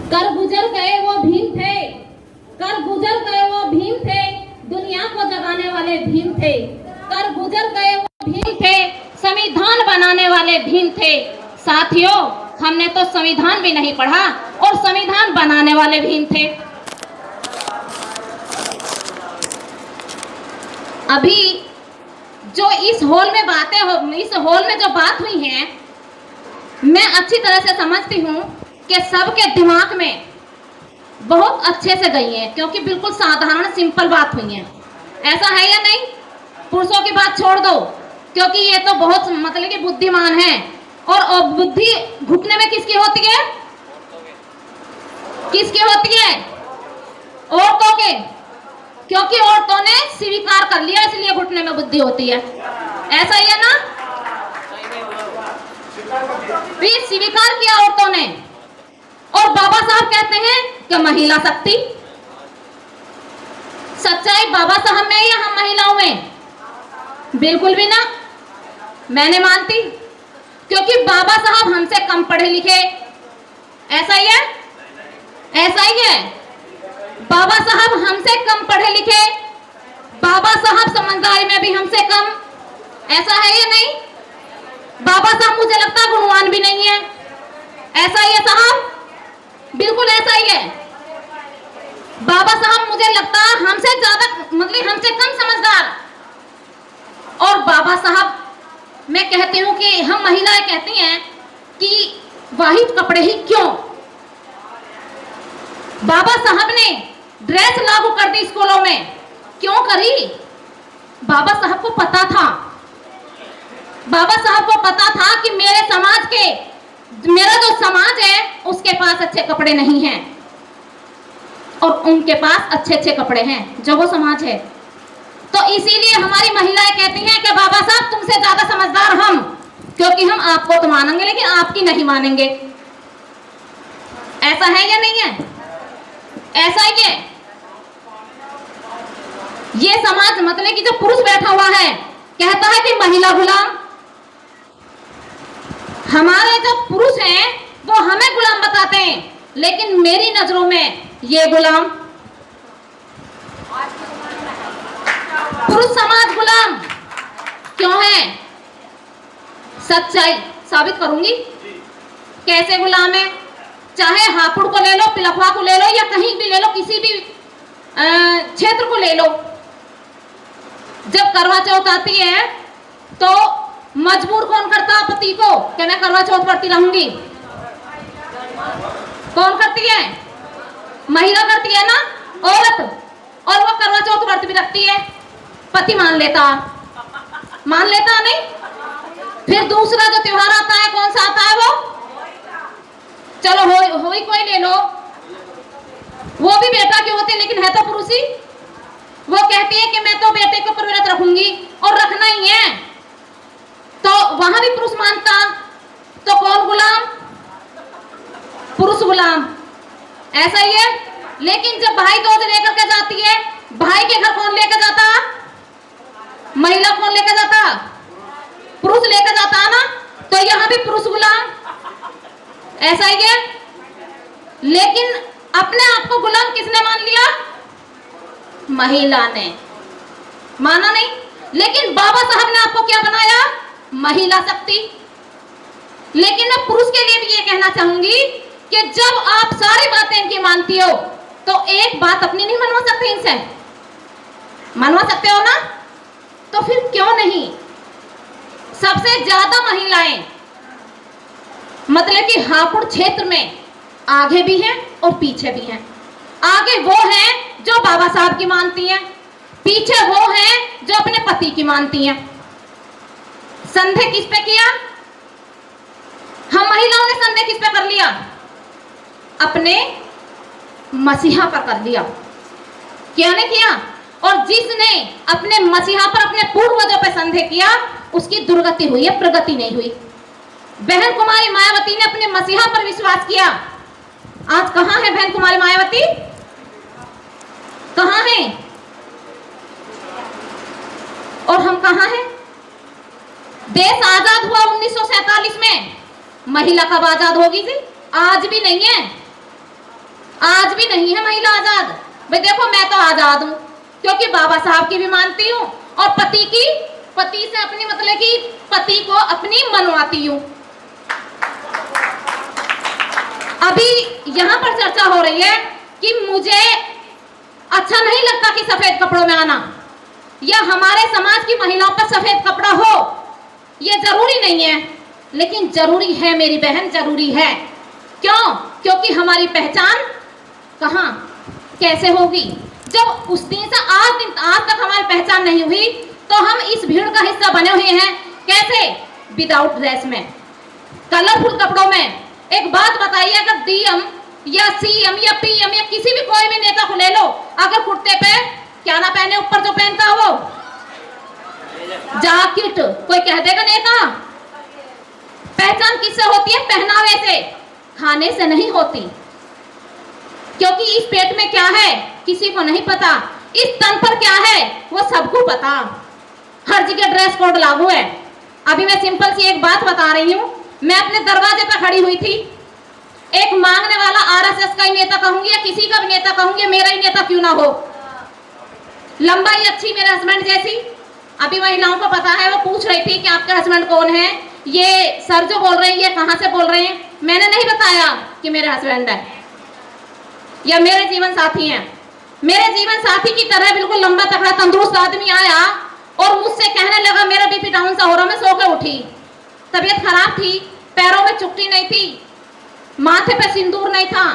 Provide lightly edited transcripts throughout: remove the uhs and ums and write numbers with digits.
कर गुजर गए वो भीम थे, कर गुजर गए वो भीम थे, दुनिया को जगाने वाले भीम थे। कर गुजर गए वो भीम थे, संविधान बनाने वाले भीम थे। साथियों, हमने तो संविधान भी नहीं पढ़ा और संविधान बनाने वाले भीम थे। अभी जो इस हॉल में बातें हो, इस हॉल में जो बात हुई है, मैं अच्छी तरह से समझती हूँ कि सबके दिमाग में बहुत अच्छे से गई है, क्योंकि बिल्कुल साधारण सिंपल बात हुई है। ऐसा है या नहीं? पुरुषों की बात छोड़ दो, क्योंकि ये तो बहुत मतलब कि बुद्धिमान है। और बुद्धि घुटने में किसकी होती है? किसकी होती है? औरतों के, क्योंकि औरतों ने स्वीकार कर लिया, इसलिए घुटने में बुद्धि होती है। ऐसा ही है ना? भी स्वीकार किया औरतों ने। और बाबा साहब कहते हैं कि महिला शक्ति। सच्चाई बाबा साहब में या हम महिलाओं में? बिल्कुल भी ना, मैं नहीं मानती, क्योंकि बाबा साहब हमसे कम पढ़े लिखे। ऐसा ही है? ऐसा ही है। बाबा साहब हमसे कम पढ़े लिखे, बाबा साहब समझदारी में भी हमसे कम। ऐसा है या नहीं? बाबा साहब मुझे लगता है गुणवान भी नहीं है। ऐसा ही है साहब? बिल्कुल ऐसा ही है। बाबा साहब मुझे लगता है हमसे ज्यादा मतलब हमसे कम समझदार। और बाबा साहब, मैं कहती हूँ कि हम महिलाएं कहती हैं कि वाहिद कपड़े ही क्यों? बाबा साहब ने ड्रेस लागू कर दी स्कूलों में, क्यों करी? बाबा साहब को पता था, बाबा साहब को पता था कि मेरे समाज के, मेरा जो समाज है उसके पास अच्छे कपड़े नहीं हैं और उनके पास अच्छे अच्छे कपड़े हैं जो वो समाज है। तो इसीलिए हमारी महिलाएं कहती हैं कि बाबा साहब तुमसे ज्यादा समझदार हम, क्योंकि हम आपको तो मानेंगे लेकिन आपकी नहीं मानेंगे। ऐसा है या नहीं है? ऐसा ही है। ये समाज मतलब कि जो पुरुष बैठा हुआ है कहता है कि महिला गुलाम। हमारे जो पुरुष हैं वो हमें गुलाम बताते हैं, लेकिन मेरी नजरों में ये गुलाम, पुरुष समाज गुलाम क्यों है? सच्चाई साबित करूंगी कैसे गुलाम है। चाहे हापुड़ को ले लो, पिलखवा को ले लो, या कहीं भी ले लो, किसी भी क्षेत्र को ले लो। जब करवा चौथ आती है तो मजबूर कौन करता पति को कि मैं करवा चौथ करती रहूंगी? कौन करती है? महिला करती है ना, औरत। और वो करवा चौथ व्रत भी रखती है, पति मान लेता नहीं। फिर दूसरा जो त्योहार आता है कौन सा आता है? वो चलो होली कोई ले लो, वो भी बेटा की होती है लेकिन है तो पुरुष ही। वो कहती है कि मैं तो बेटे के ऊपर व्रत रखूंगी और रखना ही है, तो वहां भी पुरुष मानता। तो कौन गुलाम? पुरुष गुलाम। ऐसा ही है। लेकिन जब भाई दूध लेकर के जाती है, भाई के घर कौन लेकर जाता? महिला कौन लेकर जाता? पुरुष लेकर जाता है ना। तो यहाँ भी पुरुष गुलाम। ऐसा ही है। लेकिन अपने आप को गुलाम किसने मान लिया? महिला ने। माना नहीं। लेकिन बाबा साहब ने आपको क्या बनाया? महिला शक्ति। लेकिन मैं पुरुष के लिए भी ये कहना चाहूंगी कि जब आप सारी बातें इनकी मानती हो तो एक बात अपनी नहीं मनवा सकते इनसे? मनवा सकते हो ना? तो फिर क्यों नहीं? सबसे ज्यादा महिलाएं मतलब कि हापुड़ क्षेत्र में आगे भी हैं और पीछे भी हैं। आगे वो हैं जो बाबा साहब की मानती हैं, पीछे वो हैं जो अपने पति की मानती हैं। संदेह किस पे किया? हम महिलाओं ने संदेह किस पे कर लिया? अपने मसीहा पर कर लिया। क्या ने किया? और जिसने अपने मसीहा पर, अपने पूर्वजों पर संदेह किया, उसकी दुर्गति हुई है, प्रगति नहीं हुई। बहन कुमारी मायावती ने अपने मसीहा पर विश्वास किया। आज कहां है बहन कुमारी मायावती? कहां है? और हम कहां हैं? देश आजाद हुआ 1947 में, महिला कब आजाद होगी जी? आज भी नहीं है। आज भी नहीं है महिला आजाद। भाई देखो मैं तो आजाद हूं क्योंकि बाबा साहब की भी मानती हूँ और पति से अपनी मतलब कि पति को अपनी मनवाती हूँ। अभी यहाँ पर चर्चा हो रही है कि मुझे अच्छा नहीं लगता कि सफेद कपड़ों में आना या हमारे समाज की महिलाओं पर सफेद कपड़ा हो, ये जरूरी नहीं है, लेकिन जरूरी है मेरी बहन, जरूरी है। क्यों? क्योंकि हमारी पहचान कहाँ कैसे होगी? जब उस दिन से आज तक हमारी पहचान नहीं हुई तो हम इस भीड़ का हिस्सा बने हुए हैं। कैसे? विदाउट ड्रेस में, कलरफुल कपड़ों में। एक बात बताइए, अगर डीएम या सीएम या पीएम या किसी भी कोई भी नेता को ले लो, अगर कुर्ते पे क्या ना पहने, ऊपर जो पहनता है वो जैकेट, कोई कह देगा नेता? पहचान किससे होती है? पहनावे से, खाने से नहीं होती। क्योंकि इस पेट में क्या है किसी को नहीं पता, इस तन पर क्या है वो सबको पता। हर जगह ड्रेस कोड लागू है। अभी मैं सिंपल सी एक बात बता रही हूँ। मैं अपने दरवाजे पर खड़ी हुई थी, एक मांगने वाला आरएसएस का ही नेता कहूंगी या किसी का भी नेता कहूंगी, मेरा ही नेता क्यों ना हो, लंबाई अच्छी मेरे हस्बैंड जैसी। अभी महिलाओं को पता है, वो पूछ रही थी कि आपके हस्बैंड कौन है, ये सर जो बोल रहे हैं ये कहाँ से बोल रहे हैं। मैंने नहीं बताया कि मेरे हस्बैंड है या मेरे जीवन साथी हैं। मेरे जीवन साथी की तरह बिल्कुल लंबा तगड़ा तंदुरुस्त आदमी आया और मुझसे कहने लगा मेरा बीपी डाउन सा हो रहा, मैं सो के उठी, तबीयत खराब थी, पैरों में चुट्टी नहीं थी, माथे पे सिंदूर नहीं था,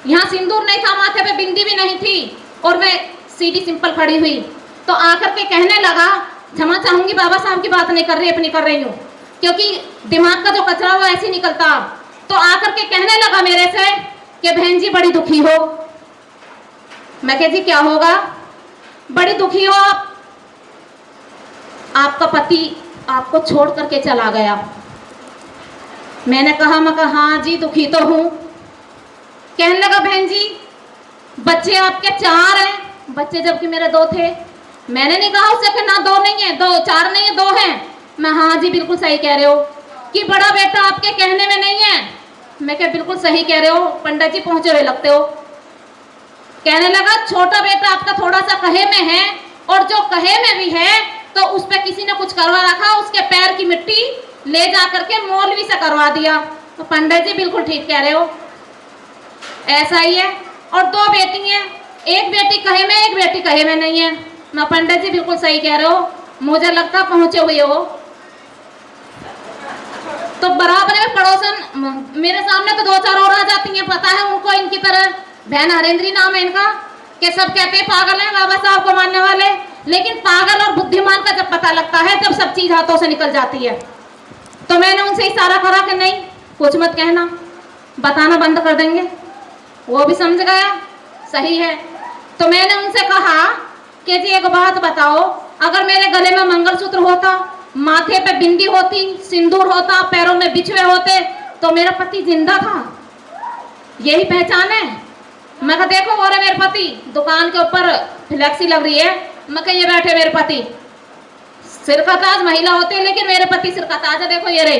यहाँ सिंदूर नहीं था, माथे पे बिंदी भी नहीं थी और मैं सीधी सिंपल खड़ी हुई। तो आकर के कहने लगा, क्षमा चाहूंगी बाबा साहब की बात नहीं कर रही, अपनी कर रही हूँ, क्योंकि दिमाग का जो कचरा वो ऐसे निकलता। तो आकर के कहने लगा मेरे से कि बहन जी बड़ी दुखी हो। मैं कह जी क्या होगा? बड़ी दुखी हो आप, आपका पति आपको छोड़ करके चला गया। मैंने कहा हाँ जी दुखी तो हूं। कहने लगा बहन जी बच्चे आपके 4 हैं, बच्चे जबकि मेरे 2 थे। मैंने नहीं कहा उससे कि ना 2 नहीं है, 4 नहीं है, 2 हैं। मैं हाँ जी बिल्कुल सही कह रहे हो। कि बड़ा बेटा आपके कहने में नहीं है। मैं क्या बिल्कुल सही कह रहे हो, पंडित जी पहुंचे हुए लगते हो। कहने लगा छोटा बेटा आपका थोड़ा सा कहे में है और जो कहे में भी है तो उस पर किसी ने कुछ करवा रखा, उसके पैर की मिट्टी ले जा करके मौलवी से करवा दिया। तो पंडित जी बिल्कुल ठीक कह रहे हो, ऐसा ही है। और 2 बेटी हैं, एक बेटी कहे में, एक बेटी कहे में नहीं है। मैं पंडित जी बिल्कुल सही कह रहे हो, मुझे लगता पहुंचे हुए हो। तो बराबर में पड़ोसन मेरे सामने तो 2-4 और आ जाती हैं, पता है उनको, इनकी तरह बहन हरेंद्री नाम है इनका, कि सब कहते हैं पागल हैं बाबा साहब को मानने वाले। लेकिन पागल और बुद्धिमान का जब पता लगता है जब सब चीज हाथों से निकल जाती है। तो मैंने उनसे इशारा करा कि नहीं कुछ मत कहना, बताना बंद कर देंगे। वो भी समझ गया सही है। तो मैंने उनसे कहा कि जी एक बात बताओ, अगर मेरे गले में मंगलसूत्र होता, माथे पे बिंदी होती, सिंदूर होता, पैरों में बिछुए होते तो मेरा पति जिंदा था। यही पहचान है। मैं कहा देखो और मेरे पति, दुकान के ऊपर फ्लैक्सी लग रही है, मैं कहा ये बैठे मेरे पति। सिर का ताज महिला होती है लेकिन मेरे पति सिर का ताज है, देखो ये रहे।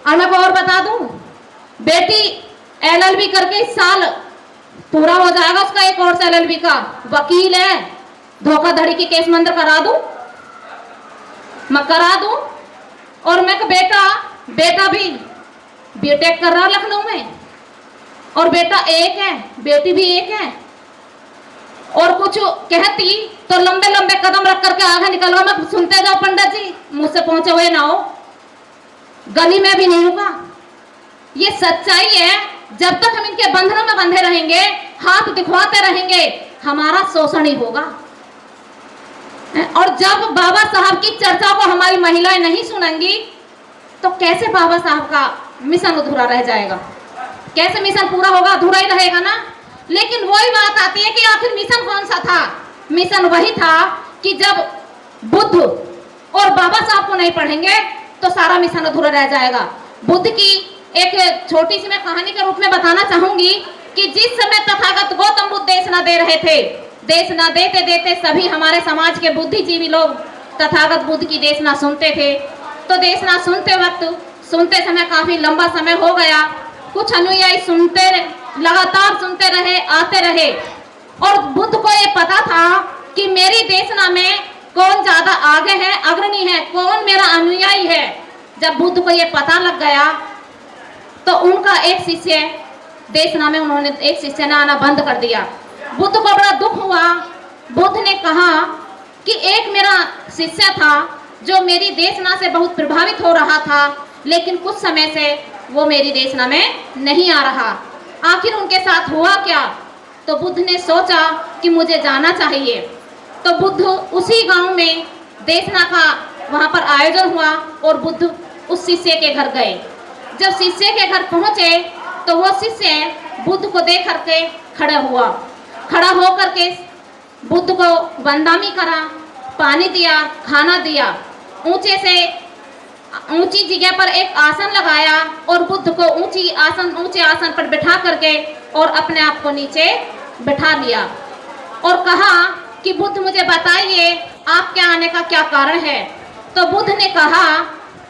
और मैं को और बता दूं, बेटी LLB करके इस साल पूरा हो जाएगा उसका एक और LLB का, वकील है, धोखाधड़ी की केस मंद करा दूं, मैं करा दूं। और मैं बेटा भी बीटेक कर रहा लखनऊ में, और बेटा एक है, बेटी भी एक है। और कुछ कहती तो लंबे लंबे कदम रख करके आगे निकल गया। मैं सुनते जाओ पंडित जी, मुझसे पहुंचे हुए ना हो, गली में भी नहीं होगा। ये सच्चाई है। जब तक हम इनके बंधनों में बंधे रहेंगे, हाथ दिखवाते रहेंगे, हमारा शोषण ही होगा। और जब बाबा साहब की चर्चा को हमारी महिलाएं नहीं सुनेंगी तो कैसे बाबा साहब का मिशन अधूरा रह जाएगा? कैसे मिशन पूरा होगा? अधूरा ही रहेगा ना। लेकिन वही बात आती है कि आखिर मिशन कौन सा था? मिशन वही था कि जब बुद्ध और बाबा साहब को नहीं पढ़ेंगे तो सारा मिशन अधूरा रह जाएगा। बुद्ध की एक छोटी सी मैं कहानी के रूप में बताना चाहूंगी कि जिस समय तथागत गौतम बुद्ध देश ना दे रहे थे, देश ना देते देते सभी हमारे समाज के बुद्धिजीवी लोग तथागत बुद्ध की देश ना सुनते थे। तो देश ना सुनते वक्त, सुनते समय काफी लंबा समय हो गया, कुछ अनुयायी लगातार सुनते रहे, आते रहे। और बुद्ध को ये पता था कि मेरी देशना में कौन ज्यादा आगे है, अग्रणी है, कौन मेरा अनुयायी है। जब बुद्ध को ये पता लग गया तो उनका एक शिष्य देशना में, उन्होंने एक शिष्य ने आना बंद कर दिया। बुद्ध को बड़ा दुख हुआ। बुद्ध ने कहा कि एक मेरा शिष्य था जो मेरी देशना से बहुत प्रभावित हो रहा था, लेकिन कुछ समय से वो मेरी देशना में नहीं आ रहा। आखिर उनके साथ हुआ क्या? तो बुद्ध ने सोचा कि मुझे जाना चाहिए। तो बुद्ध उसी गांव में देशना का वहां पर आयोजन हुआ और बुद्ध उस शिष्य के घर गए। जब शिष्य के घर पहुंचे तो वो शिष्य बुद्ध को देख करके खड़ा होकर के बुद्ध को वंदना करा, पानी दिया, खाना दिया, ऊंची जगह पर एक आसन लगाया और बुद्ध को ऊंचे आसन पर बिठा करके और अपने आप को नीचे बिठा लिया और कहा कि बुद्ध मुझे बताइए आपके आने का क्या कारण है। तो बुद्ध ने कहा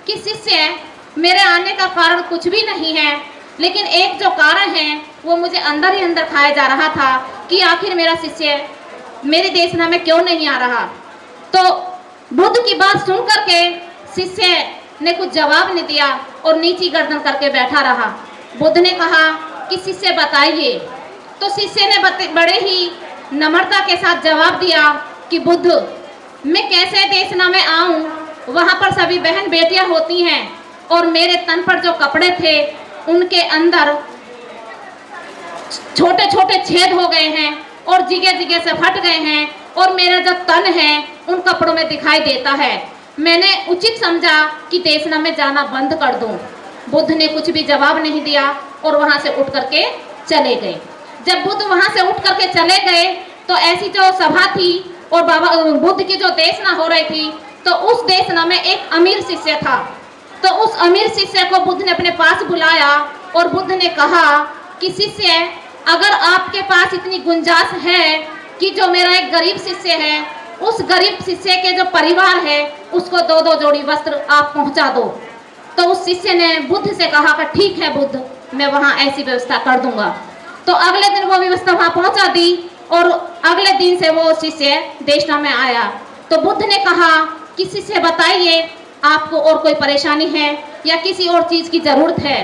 कि शिष्य, मेरे आने का कारण कुछ भी नहीं है, लेकिन एक जो कारण है वो मुझे अंदर ही अंदर खाया जा रहा था कि आखिर मेरा शिष्य मेरी देशना में क्यों नहीं आ रहा। तो बुद्ध की बात सुन करके शिष्य ने कुछ जवाब नहीं दिया और नीची गर्दन करके बैठा रहा। बुद्ध ने कहा कि शिष्य बताइए। तो शिष्य ने बड़े ही नम्रता के साथ जवाब दिया कि बुद्ध, मैं कैसे देशना में आऊं, वहां पर सभी बहन बेटियां होती हैं और मेरे तन पर जो कपड़े थे उनके अंदर छोटे छोटे छेद हो गए हैं और जगह जगह से फट गए हैं और मेरा जो तन है उन कपड़ों में दिखाई देता है। मैंने उचित समझा कि देशना में जाना बंद कर दूं। बुद्ध ने कुछ भी जवाब नहीं दिया और वहां से उठ करके चले गए। जब बुद्ध वहां से उठ करके चले गए तो ऐसी जो सभा थी और बाबा बुद्ध की जो देशना हो रही थी, तो उस देशना में एक अमीर शिष्य था। तो उस अमीर शिष्य को बुद्ध ने अपने पास बुलाया और बुद्ध ने कहा कि शिष्य, अगर आपके पास इतनी गुंजाइश है कि जो मेरा एक गरीब शिष्य है, उस गरीब शिष्य के जो परिवार है उसको 2-2 जोड़ी वस्त्र आप पहुंचा दो। तो उस शिष्य ने बुद्ध से कहा कि ठीक है बुद्ध, मैं वहां ऐसी व्यवस्था कर दूंगा। तो अगले दिन वो व्यवस्था वहां पहुंचा दी और अगले दिन से वो शिष्य देशना में आया। तो बुद्ध ने कहा कि शिष्य बताइए, आपको और कोई परेशानी है या किसी और चीज की जरूरत है?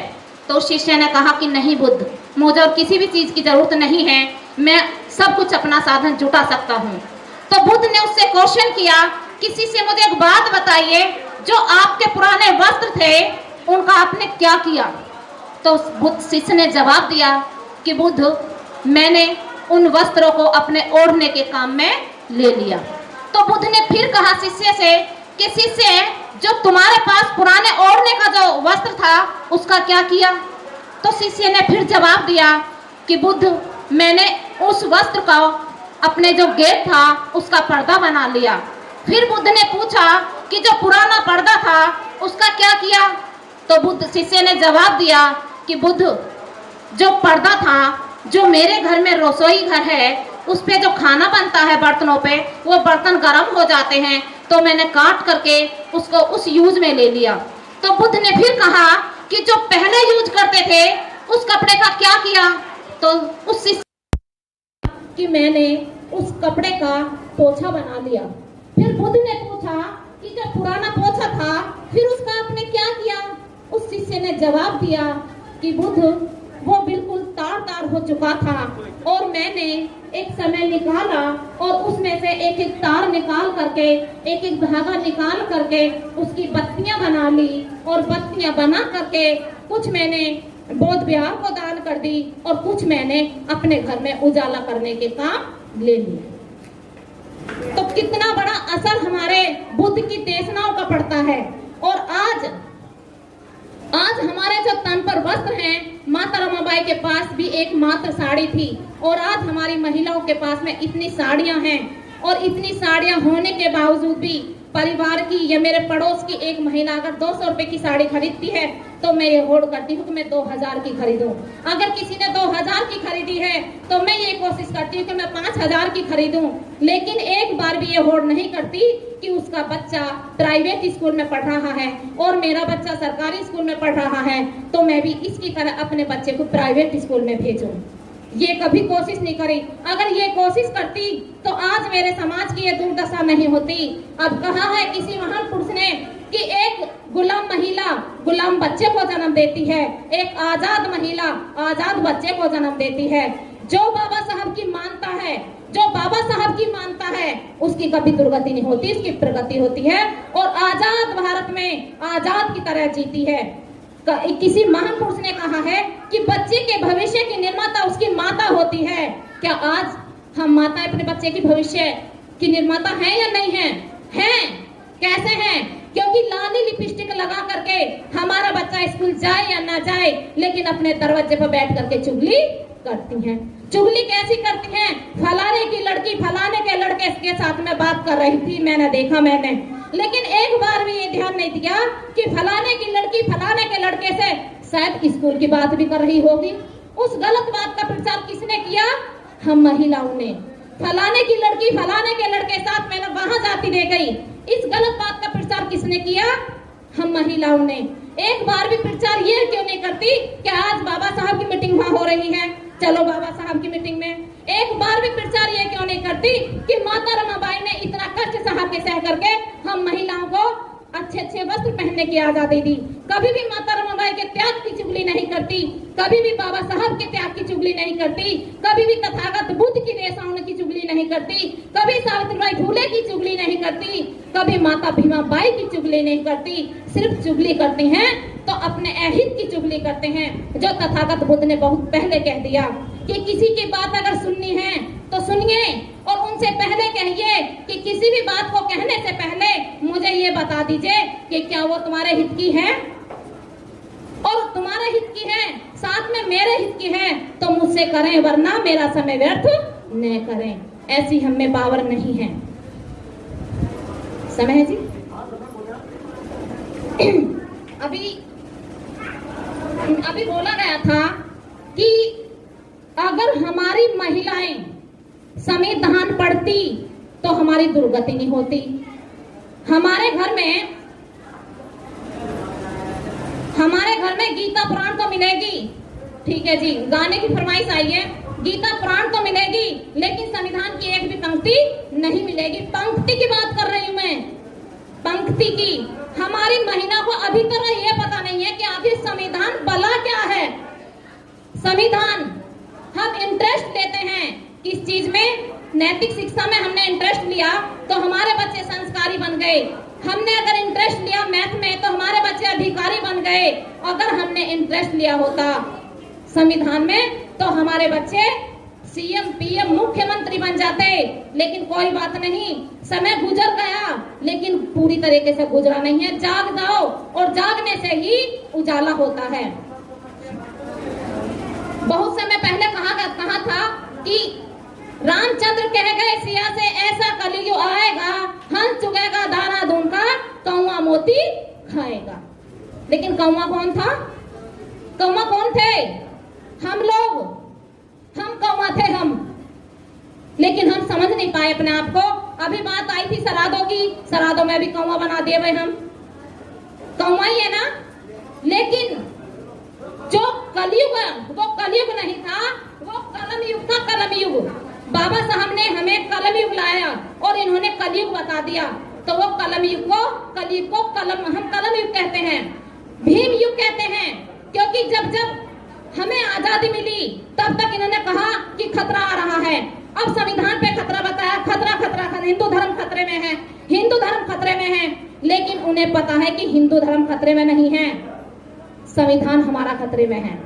तो शिष्य ने कहा कि नहीं बुद्ध, मुझे और किसी भी चीज की जरूरत नहीं है, मैं सब कुछ अपना साधन जुटा सकता हूँ। तो बुद्ध ने उससे क्वेश्चन किया कि शिष्य, मुझे एक बात बताइए, जो आपके पुराने वस्त्र थे उनका आपने क्या किया? तो बुद्ध शिष्य ने जवाब दिया कि बुद्ध, मैंने उन वस्त्रों को अपने ओढ़ने के काम में ले लिया। तो बुद्ध ने फिर कहा शिष्य से कि शिष्य, जो तुम्हारे पास पुराने ओढ़ने का जो वस्त्र था उसका क्या किया? तो शिष्य ने फिर जवाब दिया कि बुद्ध, मैंने उस वस्त्र का अपने जो गेट था उसका पर्दा बना लिया। फिर बुद्ध ने पूछा कि जो पुराना पर्दा था उसका क्या किया? तो बुद्ध शिष्य ने जवाब दिया कि बुद्ध, जो पर्दा था, जो मेरे घर में रसोई घर है उस पे जो खाना बनता है बर्तनों पे, वो बर्तन गर्म हो जाते हैं, तो मैंने काट करके उसको उस यूज में ले लिया। तो बुद्ध ने फिर कहा कि जो पहले यूज करते थे उस कपड़े का क्या किया? तो उस कि मैंने उस कपड़े का पोछा बना लिया। फिर बुद्ध ने पूछा कि जो पुराना पोछा था फिर उसका आपने क्या किया? उस शिष्य ने जवाब दिया कि बुद्ध, वो बिल्कुल तार हो चुका था और मैंने एक समय निकाला और उसमें से एक एक तार निकाल करके, एक एक धागा निकाल करके उसकी बत्तियां बना ली और बत्तियां बना करके कुछ मैंने बौद्ध विहार को दान कर दी और कुछ मैंने अपने घर में उजाला करने के काम ले लिया। तो कितना बड़ा असर हमारे बुद्ध की देशनाओं का पड़ता है। और आज हमारे जो तन पर वस्त्र हैं, माता रमाबाई के पास भी एक मात्र साड़ी थी और आज हमारी महिलाओं के पास में इतनी साड़ियां हैं। और इतनी साड़ियां होने के बावजूद भी परिवार की या मेरे पड़ोस की एक महिला अगर 200 रुपए की साड़ी खरीदती है तो मैं ये होड़ करती हूँ कि मैं 2000 की खरीदूं। अगर किसी ने 2000 की खरीदी है तो मैं ये कोशिश करती हूँ कि मैं 5000 की खरीदूं। लेकिन एक बार भी ये होड़ नहीं करती कि उसका बच्चा प्राइवेट स्कूल में पढ़ रहा है और मेरा बच्चा सरकारी स्कूल में पढ़ रहा है, तो मैं भी इसकी तरह अपने बच्चे को प्राइवेट स्कूल में भेजूं। ये कभी कोशिश नहीं करी। अगर ये कोशिश करती तो आज मेरे समाज की ये दुर्दशा नहीं होती। अब कहा है किसी महान पुरुष ने कि एक गुलाम महिला गुलाम बच्चे को जन्म देती है, एक आजाद महिला आजाद बच्चे को जन्म देती है। जो बाबा साहब की मानता है, जो बाबा साहब की मानता है, उसकी कभी दुर्गति नहीं होती, उसकी प्रगति होती है और आजाद भारत में आजाद की तरह जीती है। किसी महान पुरुष ने कहा है कि बच्चे के भविष्य की निर्माता उसकी माता होती है। क्या आज हम माताएं अपने बच्चे की भविष्य की निर्माता हैं या नहीं हैं? हैं। कैसे हैं? क्योंकि लाली लिपस्टिक लगा करके हमारा बच्चा स्कूल जाए या ना जाए, लेकिन अपने दरवाजे पर बैठ करके चुगली करती हैं। चुगली कैसी करती हैं? फलाने की लड़की फलाने के लड़के के साथ में बात कर रही थी, मैंने देखा, लेकिन एक बार भी ये ध्यान नहीं दिया कि फलाने की लड़की फलाने के लड़के से शायद स्कूल की बात भी कर रही होगी। उस गलत बात का प्रचार किसने किया? हम महिलाओं ने। फलाने की लड़की फलाने के लड़के साथ मैंने वहां जाती रह गई, इस गलत बात का प्रचार किसने किया? हम महिलाओं ने। एक बार भी प्रचार ये क्यों नहीं करती कि आज बाबा साहब की मीटिंग वहां हो रही है, चलो बाबा साहब की मीटिंग में। एक बार भी प्रचार ये क्यों नहीं करती कि माता रमाबाई ने इतना कष्ट सह करके हम महिलाओं को अच्छे अच्छे वस्त्र पहनने की आजादी दी। कभी भी माता रमाबाई के त्याग की चुगली नहीं करती, कभी भी बाबा साहब के त्याग की चुगली नहीं करती, कभी भी तथागत बुद्ध की रेसाओं की चुगली नहीं करती, कभी सावित्रीबाई फूले की चुगली नहीं करती, कभी माता भीमाबाई की चुगली नहीं करती। सिर्फ चुगली करती हैं तो अपने अहित की चुगली करते हैं, जो तथागत बुद्ध ने बहुत पहले कह दिया कि किसी की बात अगर सुननी है तो सुनिए और उनसे पहले कहिए कि किसी भी बात को कहने से पहले मुझे ये बता दीजिए कि क्या वो तुम्हारे हित की है, और तुम्हारे हित की है साथ में मेरे हित की है तो मुझसे करें, वरना मेरा समय व्यर्थ न करें। ऐसी हम में पावर नहीं है। समय है जी। अभी बोला गया था कि अगर हमारी महिलाएं संविधान पढ़ती तो हमारी दुर्गति नहीं होती। हमारे घर में गीता पुराण तो मिलेगी, ठीक है जी, गाने की फरमाइश आई है, गीता पुराण तो मिलेगी, लेकिन संविधान की एक भी पंक्ति नहीं मिलेगी। पंक्ति की बात कर रही हूं मैं, पंक्ति की। हमारी महिला को अभी तक ये पता नहीं है कि आखिर संविधान भला क्या है। संविधान हम इंटरेस्ट लेते हैं किस चीज में? नैतिक शिक्षा में हमने इंटरेस्ट लिया तो हमारे बच्चे संस्कारी बन गए। हमने अगर इंटरेस्ट लिया मैथ में तो हमारे बच्चे अधिकारी बन गए। अगर हमने इंटरेस्ट लिया होता संविधान में तो हमारे बच्चे सीएम पीएम मुख्यमंत्री बन जाते। लेकिन कोई बात नहीं, समय गुजर गया लेकिन पूरी तरीके से गुजरा नहीं है। जाग जाओ, और जागने से ही उजाला होता है। बहुत समय पहले कहा था कि रामचंद्र कह गए सिया से ऐसा कलयुग आएगा, हंस चुगेगा दाना दून का, कौवा मोती खाएगा। लेकिन कौवा कौन था? कौवा कौन थे? हम लोग, हम कौवा थे हम। लेकिन हम समझ नहीं पाए अपने आप को। अभी बात आई थी सरादों की, सरादों में भी कौवा बना दिए भाई, हम कौवा ही है ना। लेकिन जो कलयुग, वो कलयुग नहीं था, वो कलम युग था, कलम युग। बाबा साहब ने हमें कलम युग लाया और इन्होंने कलयुग बता दिया। तो वो कलम युग को, कलयुग को हम कलम युग कहते हैं, भीम युग कहते हैं। क्योंकि जब जब हमें आजादी मिली तब तक इन्होंने कहा कि खतरा आ रहा है। अब संविधान पे खतरा बताया, खतरा, हिंदू धर्म खतरे में है, हिंदू धर्म खतरे में है। लेकिन उन्हें पता है कि हिंदू धर्म खतरे में नहीं है, संविधान हमारा खतरे में है।